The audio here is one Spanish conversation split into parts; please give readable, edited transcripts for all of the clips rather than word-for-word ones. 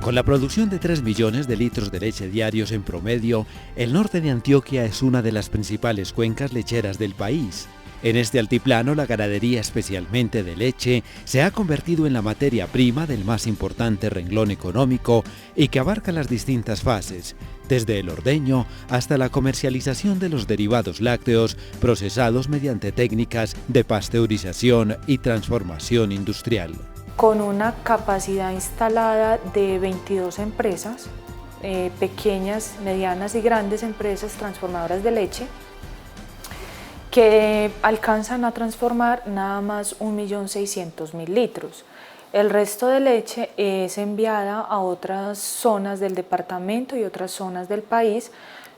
Con la producción de 3 millones de litros de leche diarios en promedio, el norte de Antioquia es una de las principales cuencas lecheras del país. En este altiplano, la ganadería, especialmente de leche, se ha convertido en la materia prima del más importante renglón económico y que abarca las distintas fases, desde el ordeño hasta la comercialización de los derivados lácteos procesados mediante técnicas de pasteurización y transformación industrial. Con una capacidad instalada de 22 empresas, pequeñas, medianas y grandes empresas transformadoras de leche, que alcanzan a transformar nada más 1.600.000 litros. El resto de leche es enviada a otras zonas del departamento y otras zonas del país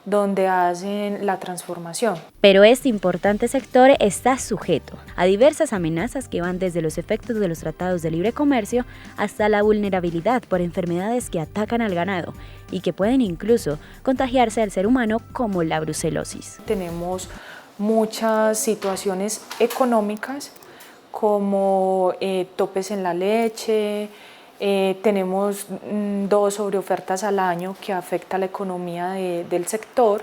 donde hacen la transformación. Pero este importante sector está sujeto a diversas amenazas que van desde los efectos de los tratados de libre comercio hasta la vulnerabilidad por enfermedades que atacan al ganado y que pueden incluso contagiarse al ser humano, como la brucelosis. Tenemos muchas situaciones económicas como topes en la leche, tenemos 2 sobreofertas al año que afecta a la economía del sector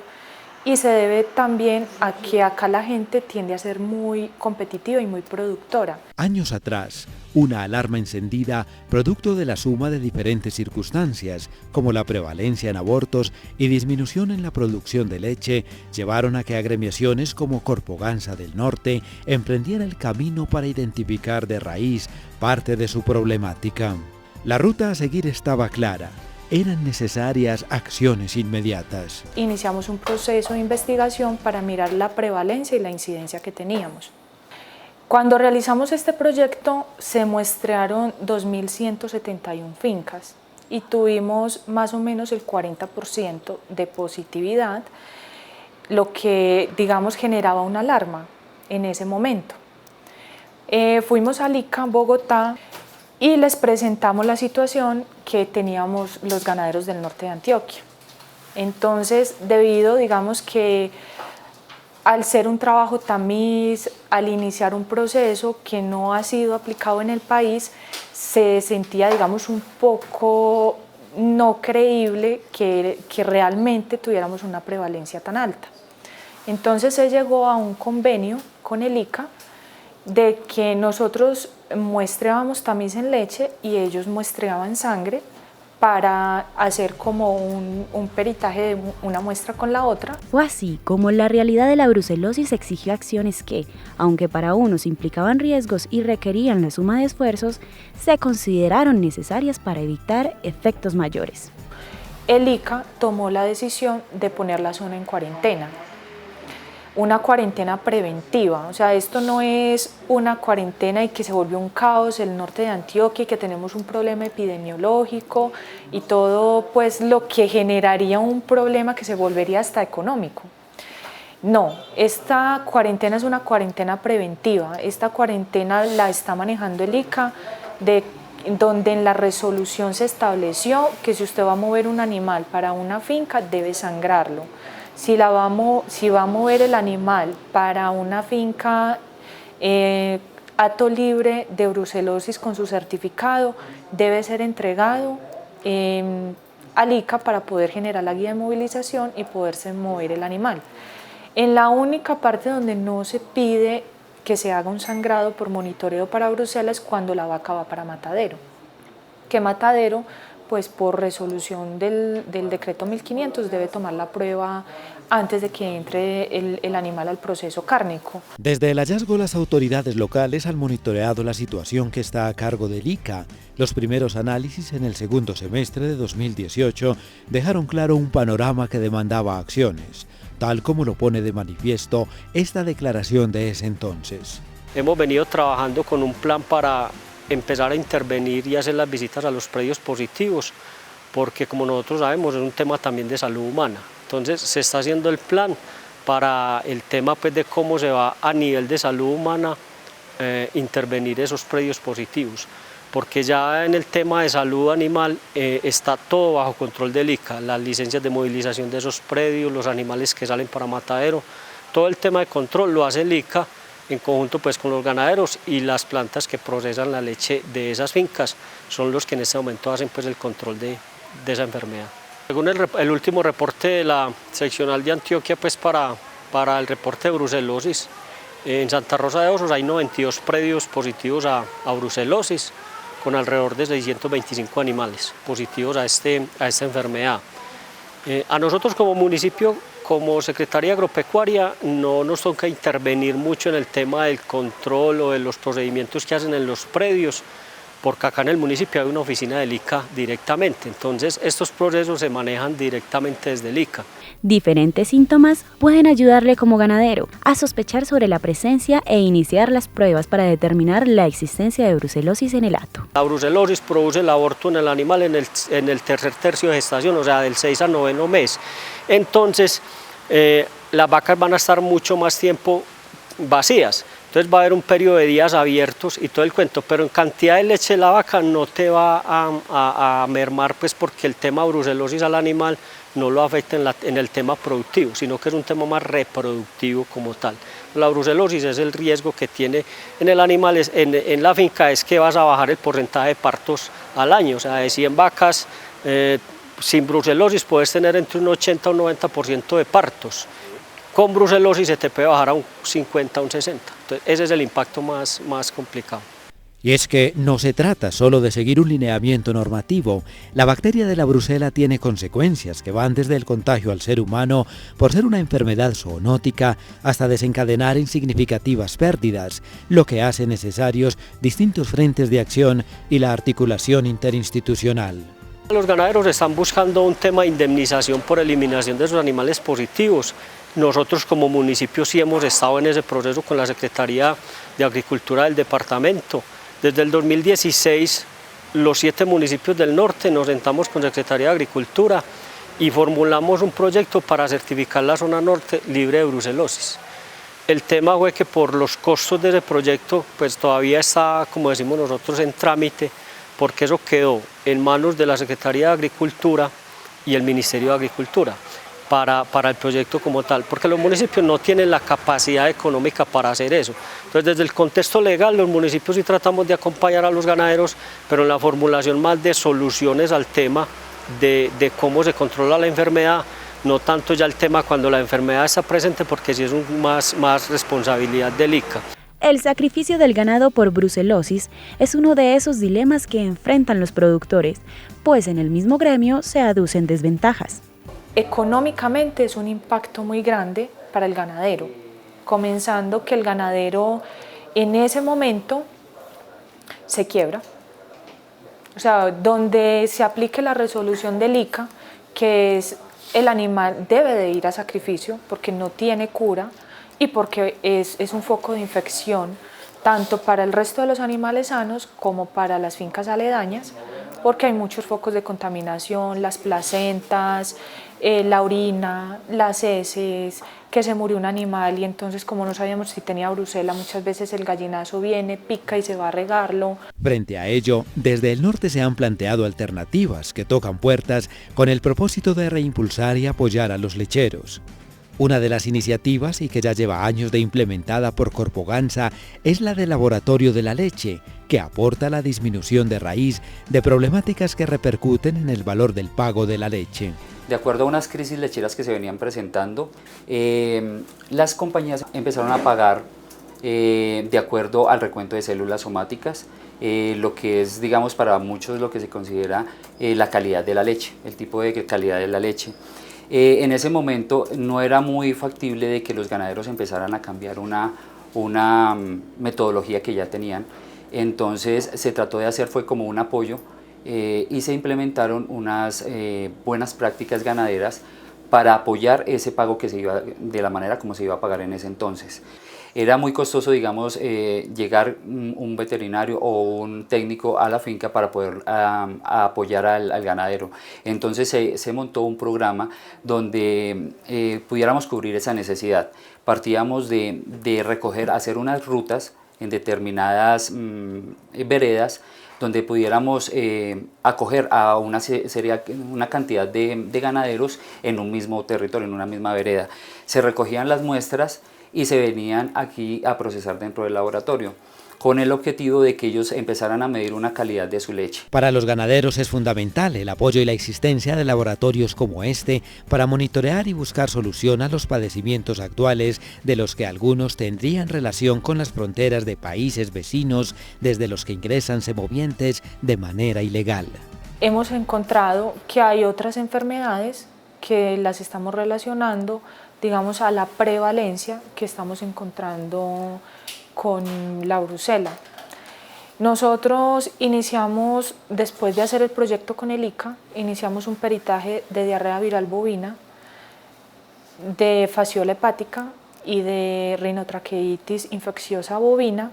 y se debe también a que acá la gente tiende a ser muy competitiva y muy productora. Años atrás, una alarma encendida, producto de la suma de diferentes circunstancias, como la prevalencia en abortos y disminución en la producción de leche, llevaron a que agremiaciones como Corpoganza del Norte emprendieran el camino para identificar de raíz parte de su problemática. La ruta a seguir estaba clara. Eran necesarias acciones inmediatas. Iniciamos un proceso de investigación para mirar la prevalencia y la incidencia que teníamos. Cuando realizamos este proyecto se muestrearon 2.171 fincas y tuvimos más o menos el 40% de positividad, lo que, digamos, generaba una alarma en ese momento. Fuimos al ICA, Bogotá, y les presentamos la situación que teníamos los ganaderos del norte de Antioquia. Entonces, debido, digamos que al ser un trabajo tamiz, al iniciar un proceso que no ha sido aplicado en el país, se sentía, digamos, un poco no creíble que realmente tuviéramos una prevalencia tan alta. Entonces se llegó a un convenio con el ICA de que nosotros muestreábamos tamiz en leche y ellos muestreaban sangre para hacer como un peritaje de una muestra con la otra. Fue así como la realidad de la brucelosis exigió acciones que, aunque para unos implicaban riesgos y requerían la suma de esfuerzos, se consideraron necesarias para evitar efectos mayores. El ICA tomó la decisión de poner la zona en cuarentena. Una cuarentena preventiva, o sea, esto no es una cuarentena y que se volvió un caos el norte de Antioquia y que tenemos un problema epidemiológico y todo pues lo que generaría un problema que se volvería hasta económico. No, esta cuarentena es una cuarentena preventiva, esta cuarentena la está manejando el ICA, donde en la resolución se estableció que si usted va a mover un animal para una finca debe sangrarlo. Si va a mover el animal para una finca hato libre de brucelosis con su certificado, debe ser entregado al ICA para poder generar la guía de movilización y poderse mover el animal. En la única parte donde no se pide que se haga un sangrado por monitoreo para brucela es cuando la vaca va para matadero. Que matadero, pues por resolución del decreto 1500 debe tomar la prueba antes de que entre el animal al proceso cárnico. Desde el hallazgo, las autoridades locales han monitoreado la situación que está a cargo del ICA. Los primeros análisis en el segundo semestre de 2018 dejaron claro un panorama que demandaba acciones, tal como lo pone de manifiesto esta declaración de ese entonces. Hemos venido trabajando con un plan para empezar a intervenir y hacer las visitas a los predios positivos, porque como nosotros sabemos es un tema también de salud humana. Entonces se está haciendo el plan para el tema pues, de cómo se va a nivel de salud humana intervenir esos predios positivos, porque ya en el tema de salud animal está todo bajo control del ICA, las licencias de movilización de esos predios, los animales que salen para matadero, todo el tema de control lo hace el ICA en conjunto pues, con los ganaderos, y las plantas que procesan la leche de esas fincas son los que en este momento hacen pues, el control de de esa enfermedad. Según el último reporte de la seccional de Antioquia, pues para el reporte de brucelosis, en Santa Rosa de Osos hay 92 predios positivos a brucelosis, con alrededor de 625 animales positivos a esta enfermedad. A nosotros como municipio, como Secretaría Agropecuaria, no nos toca intervenir mucho en el tema del control o de los procedimientos que hacen en los predios, porque acá en el municipio hay una oficina del ICA directamente, entonces estos procesos se manejan directamente desde el ICA. Diferentes síntomas pueden ayudarle como ganadero a sospechar sobre la presencia e iniciar las pruebas para determinar la existencia de brucelosis en el hato. La brucelosis produce el aborto en el animal en el tercer tercio de gestación, o sea, del 6 al 9º mes. Entonces, las vacas van a estar mucho más tiempo vacías. Entonces va a haber un periodo de días abiertos y todo el cuento, pero en cantidad de leche de la vaca no te va a mermar, pues porque el tema brucelosis al animal no lo afecta en el tema productivo, sino que es un tema más reproductivo como tal. La brucelosis es el riesgo que tiene en el animal, en la finca, es que vas a bajar el porcentaje de partos al año, o sea, de 100 vacas sin brucelosis puedes tener entre un 80 o un 90% de partos. Con brucelosis se te puede bajar a un 50 o un 60. Entonces, ese es el impacto más complicado. Y es que no se trata solo de seguir un lineamiento normativo. La bacteria de la brucela tiene consecuencias que van desde el contagio al ser humano por ser una enfermedad zoonótica hasta desencadenar en significativas pérdidas, lo que hace necesarios distintos frentes de acción y la articulación interinstitucional. Los ganaderos están buscando un tema de indemnización por eliminación de sus animales positivos. Nosotros como municipio sí hemos estado en ese proceso con la Secretaría de Agricultura del departamento. Desde el 2016, los 7 municipios del norte nos sentamos con Secretaría de Agricultura y formulamos un proyecto para certificar la zona norte libre de brucelosis. El tema fue que por los costos de ese proyecto, pues todavía está, como decimos nosotros, en trámite, porque eso quedó en manos de la Secretaría de Agricultura y el Ministerio de Agricultura para el proyecto como tal, porque los municipios no tienen la capacidad económica para hacer eso. Entonces, desde el contexto legal, los municipios sí tratamos de acompañar a los ganaderos, pero en la formulación más de soluciones al tema de cómo se controla la enfermedad, no tanto ya el tema cuando la enfermedad está presente, porque sí es más responsabilidad del ICA. El sacrificio del ganado por brucelosis es uno de esos dilemas que enfrentan los productores, pues en el mismo gremio se aducen desventajas. Económicamente es un impacto muy grande para el ganadero, comenzando que el ganadero en ese momento se quiebra. O sea, donde se aplique la resolución del ICA, que es el animal debe de ir a sacrificio porque no tiene cura y porque es un foco de infección tanto para el resto de los animales sanos como para las fincas aledañas, porque hay muchos focos de contaminación, las placentas, la orina, las heces, que se murió un animal y entonces como no sabíamos si tenía brucela, muchas veces el gallinazo viene, pica y se va a regarlo. Frente a ello, desde el norte se han planteado alternativas que tocan puertas con el propósito de reimpulsar y apoyar a los lecheros. Una de las iniciativas, y que ya lleva años de implementada por Corpogansa, es la del Laboratorio de la Leche, que aporta la disminución de raíz de problemáticas que repercuten en el valor del pago de la leche. De acuerdo a unas crisis lecheras que se venían presentando, las compañías empezaron a pagar de acuerdo al recuento de células somáticas, lo que es, digamos, para muchos lo que se considera la calidad de la leche, el tipo de calidad de la leche. En ese momento no era muy factible de que los ganaderos empezaran a cambiar una metodología que ya tenían, entonces se trató de hacer fue como un apoyo y se implementaron unas buenas prácticas ganaderas para apoyar ese pago que se iba de la manera como se iba a pagar en ese entonces. Era muy costoso, digamos, llegar un veterinario o un técnico a la finca para poder apoyar al ganadero. Entonces se montó un programa donde pudiéramos cubrir esa necesidad. Partíamos de recoger, hacer unas rutas en determinadas veredas donde pudiéramos acoger a una cantidad de ganaderos en un mismo territorio, en una misma vereda. Se recogían las muestras y se venían aquí a procesar dentro del laboratorio. con el objetivo de que ellos empezaran a medir una calidad de su leche. Para los ganaderos es fundamental el apoyo y la existencia de laboratorios como este para monitorear y buscar solución a los padecimientos actuales, de los que algunos tendrían relación con las fronteras de países vecinos desde los que ingresan semovientes de manera ilegal. Hemos encontrado que hay otras enfermedades que las estamos relacionando, digamos, a la prevalencia que estamos encontrando con la brucela. Nosotros iniciamos, después de hacer el proyecto con el ICA, iniciamos un peritaje de diarrea viral bovina, de fasciola hepática y de rinotraqueitis infecciosa bovina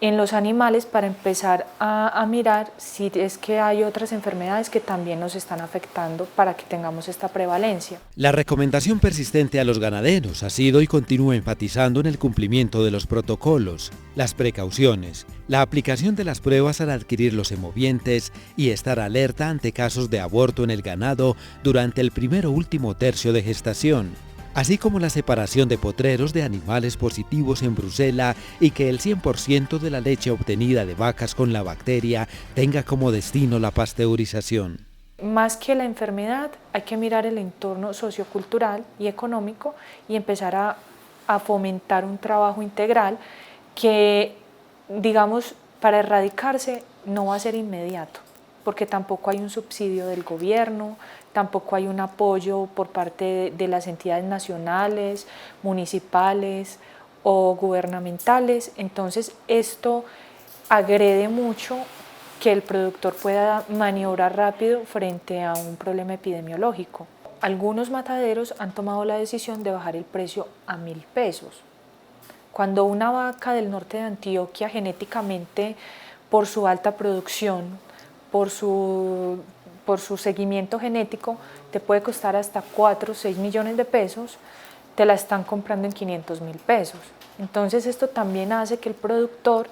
en los animales para empezar a mirar si es que hay otras enfermedades que también nos están afectando para que tengamos esta prevalencia. La recomendación persistente a los ganaderos ha sido y continúa enfatizando en el cumplimiento de los protocolos, las precauciones, la aplicación de las pruebas al adquirir los semovientes y estar alerta ante casos de aborto en el ganado durante el primero último tercio de gestación, así como la separación de potreros de animales positivos en brucela y que el 100% de la leche obtenida de vacas con la bacteria tenga como destino la pasteurización. Más que la enfermedad, hay que mirar el entorno sociocultural y económico y empezar a fomentar un trabajo integral que, digamos, para erradicarse no va a ser inmediato, porque tampoco hay un subsidio del gobierno, tampoco hay un apoyo por parte de las entidades nacionales, municipales o gubernamentales. Entonces esto agrede mucho que el productor pueda maniobrar rápido frente a un problema epidemiológico. Algunos mataderos han tomado la decisión de bajar el precio a 1.000 pesos. Cuando una vaca del norte de Antioquia, genéticamente, por su alta producción, por su seguimiento genético, te puede costar hasta 4 o 6 millones de pesos, te la están comprando en 500.000 pesos. Entonces esto también hace que el productor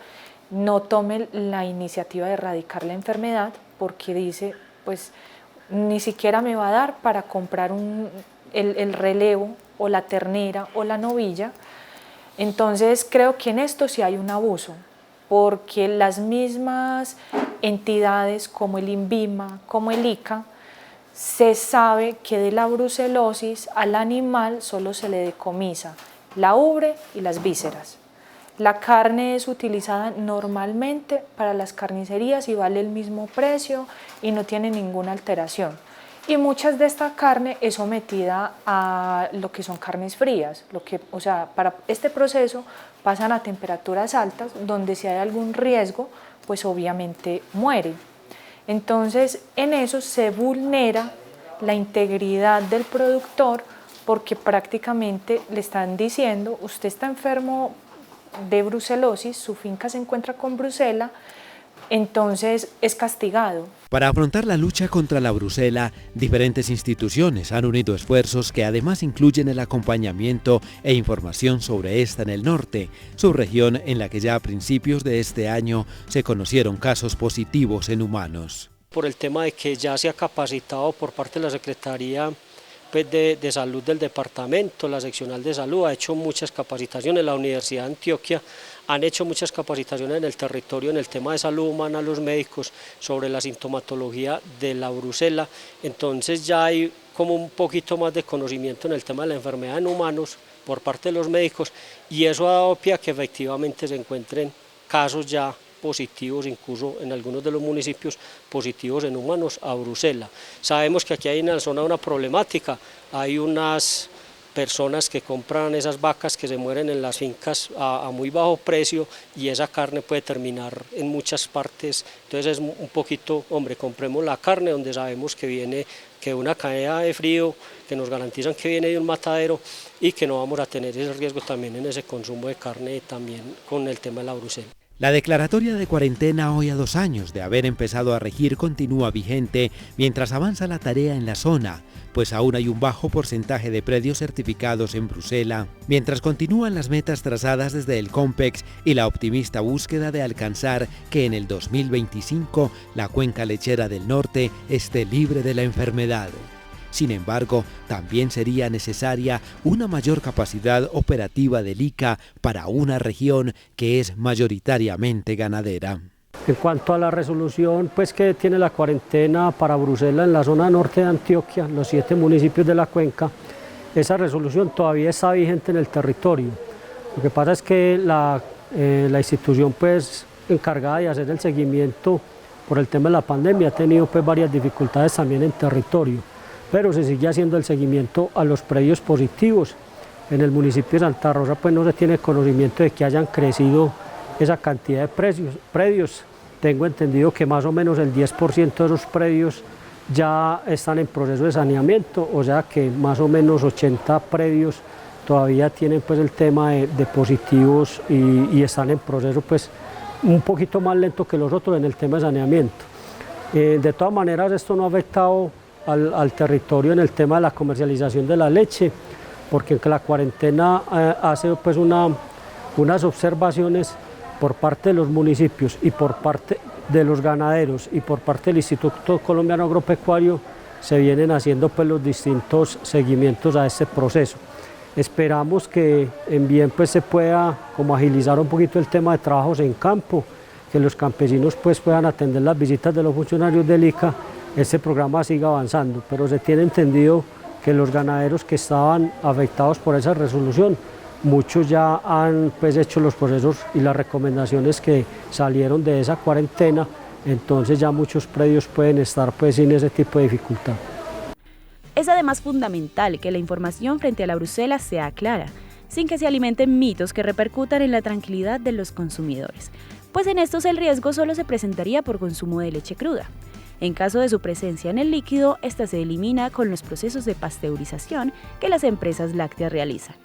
no tome la iniciativa de erradicar la enfermedad, porque dice, pues ni siquiera me va a dar para comprar el relevo o la ternera o la novilla. Entonces creo que en esto sí hay un abuso, porque las mismas entidades como el INVIMA, como el ICA, se sabe que de la brucelosis al animal solo se le decomisa la ubre y las vísceras. La carne es utilizada normalmente para las carnicerías y vale el mismo precio y no tiene ninguna alteración. Y muchas de esta carne es sometida a lo que son carnes frías, o sea, para este proceso pasan a temperaturas altas, donde si hay algún riesgo, pues obviamente muere. Entonces, en eso se vulnera la integridad del productor, porque prácticamente le están diciendo, usted está enfermo de brucelosis, su finca se encuentra con brucela, entonces es castigado. Para afrontar la lucha contra la brucela, diferentes instituciones han unido esfuerzos que además incluyen el acompañamiento e información sobre esta en el norte, subregión en la que ya a principios de este año se conocieron casos positivos en humanos. Por el tema de que ya se ha capacitado por parte de la Secretaría de Salud del departamento, la seccional de salud ha hecho muchas capacitaciones, la Universidad de Antioquia han hecho muchas capacitaciones en el territorio en el tema de salud humana a los médicos sobre la sintomatología de la brucela. Entonces ya hay como un poquito más de conocimiento en el tema de la enfermedad en humanos por parte de los médicos, y eso ha dado pie a que efectivamente se encuentren casos ya positivos, incluso en algunos de los municipios positivos en humanos a brucela. Sabemos que aquí hay en la zona una problemática, hay unas personas que compran esas vacas que se mueren en las fincas a muy bajo precio, y esa carne puede terminar en muchas partes. Entonces es un poquito, hombre, compremos la carne donde sabemos que viene que una cadena de frío, que nos garantizan que viene de un matadero y que no vamos a tener ese riesgo también en ese consumo de carne, también con el tema de la brucela. La declaratoria de cuarentena, hoy a 2 años de haber empezado a regir, continúa vigente mientras avanza la tarea en la zona, pues aún hay un bajo porcentaje de predios certificados en Brucela, mientras continúan las metas trazadas desde el COMPEX y la optimista búsqueda de alcanzar que en el 2025 la cuenca lechera del norte esté libre de la enfermedad. Sin embargo, también sería necesaria una mayor capacidad operativa del ICA para una región que es mayoritariamente ganadera. En cuanto a la resolución pues, que tiene la cuarentena para Bruselas en la zona norte de Antioquia, los 7 municipios de la cuenca, esa resolución todavía está vigente en el territorio. Lo que pasa es que la institución pues, encargada de hacer el seguimiento por el tema de la pandemia ha tenido pues, varias dificultades también en territorio, pero se sigue haciendo el seguimiento a los predios positivos. En el municipio de Santa Rosa pues, no se tiene conocimiento de que hayan crecido esa cantidad de predios. Tengo entendido que más o menos el 10% de esos predios ya están en proceso de saneamiento, o sea que más o menos 80 predios todavía tienen pues el tema de positivos y están en proceso pues un poquito más lento que los otros en el tema de saneamiento. De todas maneras esto no ha afectado al territorio en el tema de la comercialización de la leche, porque la cuarentena hace pues unas observaciones por parte de los municipios y por parte de los ganaderos y por parte del Instituto Colombiano Agropecuario se vienen haciendo pues los distintos seguimientos a este proceso. Esperamos que en bien pues se pueda como agilizar un poquito el tema de trabajos en campo, que los campesinos pues puedan atender las visitas de los funcionarios del ICA, este programa siga avanzando, pero se tiene entendido que los ganaderos que estaban afectados por esa resolución, muchos ya han pues, hecho los procesos y las recomendaciones que salieron de esa cuarentena, entonces ya muchos predios pueden estar pues, sin ese tipo de dificultad. Es además fundamental que la información frente a la Bruselas sea clara, sin que se alimenten mitos que repercutan en la tranquilidad de los consumidores, pues en estos el riesgo solo se presentaría por consumo de leche cruda. En caso de su presencia en el líquido, esta se elimina con los procesos de pasteurización que las empresas lácteas realizan.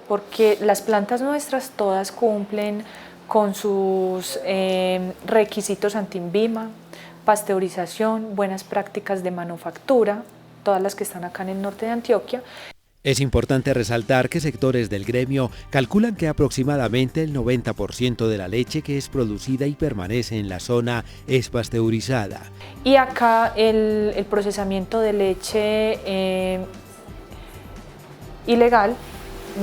Porque las plantas nuestras todas cumplen con sus requisitos anti-INVIMA, pasteurización, buenas prácticas de manufactura, todas las que están acá en el norte de Antioquia. Es importante resaltar que sectores del gremio calculan que aproximadamente el 90% de la leche que es producida y permanece en la zona es pasteurizada. Y acá el procesamiento de leche ilegal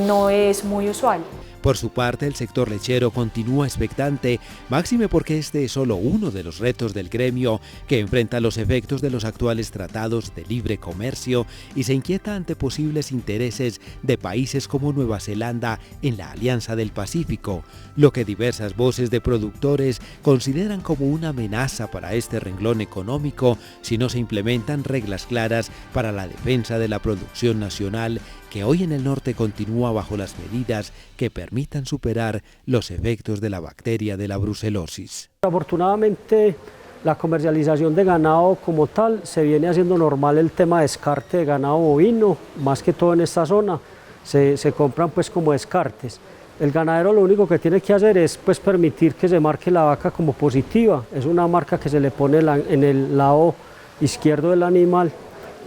no es muy usual. Por su parte, el sector lechero continúa expectante, máxime porque este es solo uno de los retos del gremio que enfrenta los efectos de los actuales tratados de libre comercio y se inquieta ante posibles intereses de países como Nueva Zelanda en la Alianza del Pacífico, lo que diversas voces de productores consideran como una amenaza para este renglón económico si no se implementan reglas claras para la defensa de la producción nacional que hoy en el norte continúa bajo las medidas que permitan superar los efectos de la bacteria de la brucelosis. Afortunadamente, la comercialización de ganado como tal se viene haciendo normal el tema de descarte de ganado bovino, más que todo en esta zona, se compran pues como descartes. El ganadero lo único que tiene que hacer es pues permitir que se marque la vaca como positiva, es una marca que se le pone en el lado izquierdo del animal,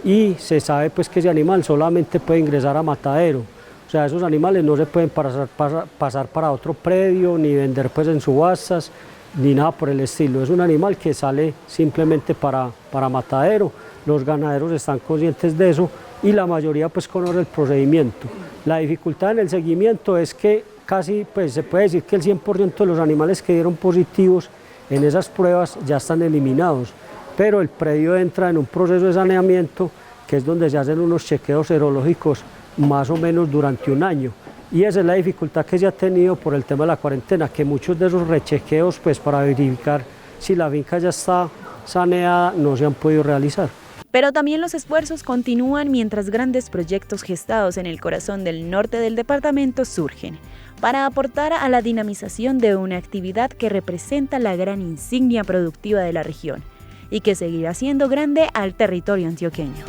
y se sabe pues que ese animal solamente puede ingresar a matadero, o sea, esos animales no se pueden pasar para otro predio, ni vender pues en subastas, ni nada por el estilo, es un animal que sale simplemente para matadero, los ganaderos están conscientes de eso y la mayoría pues conoce el procedimiento. La dificultad en el seguimiento es que casi pues se puede decir que el 100% de los animales que dieron positivos en esas pruebas ya están eliminados, pero el predio entra en un proceso de saneamiento que es donde se hacen unos chequeos serológicos más o menos durante un año. Y esa es la dificultad que se ha tenido por el tema de la cuarentena, que muchos de esos rechequeos pues, para verificar si la finca ya está saneada no se han podido realizar. Pero también los esfuerzos continúan mientras grandes proyectos gestados en el corazón del norte del departamento surgen, para aportar a la dinamización de una actividad que representa la gran insignia productiva de la región y que seguirá siendo grande al territorio antioqueño.